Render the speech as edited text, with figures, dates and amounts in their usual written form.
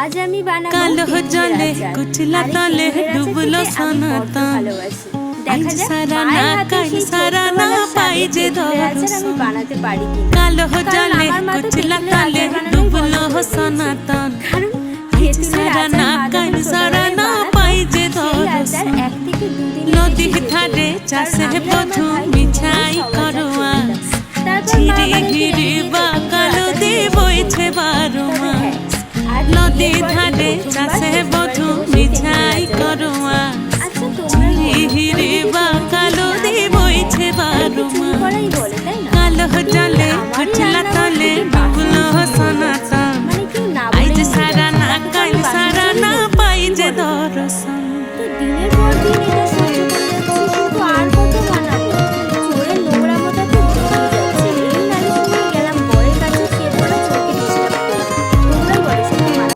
আজ আমি বানাবো কালো তেঁতুলের জলে আচার। কুচলা আর এই তলে তেঁতুলের ডুবলো আচার খেতে আমি বড্ড সনাতন। ভালোবাসি। দেখা আজ যাক সারা মায়ের না হাতে কাল সেই সারা না ছোট্টবেলার পাই স্বাদের যে তেঁতুলের আচার আমি দর্শন। বানাতে পারি কিনা। কালো কারণ জলে আমার মা তো কুচলা তেঁতুলের তলে আচার বানানোই ডুবলো বন্ধ করে দিয়েছে। সনাতন। কারণ আজ তেঁতুলের সারা আচার না মা কাল যখন সারা ছোটবেলায় না বানাতো পাই যে সেই আচার দর্শন। 1 থেকে 2 দিনের নদীর বেশি যেত ধারে না। কারণ চাষে আমি আর আমার বধূ ভাই মিঠাই দুজনেই সবার করো কাছে আজ। যেতাম। তারপর মা ঝিরি আমাদেরকে ঘিরি রেখে দিয়েছে বা তেঁতুলের কালো আচার দিয়ে নিয়ে বইছে বলতে। বারো তবে মাস। হ্যাঁ, আজ নদীর বিয়ের পর এই ধারে প্রথমবার চাষে বধূ শ্বশুরবাড়িতে বসে মিঠাই তেঁতুলের আচার করো বানাচ্ছি। আজ। আচ্ছা তোমরাই ঝিরি বলো, হিরি কেউ যদি বা তেল জিনিস কালো না দিয়ে জানে, বইছে তাহলে কি বারো চুরি মাস। করাই বলে, তাই না? কালো কিন্তু জলে আমারই কুচলা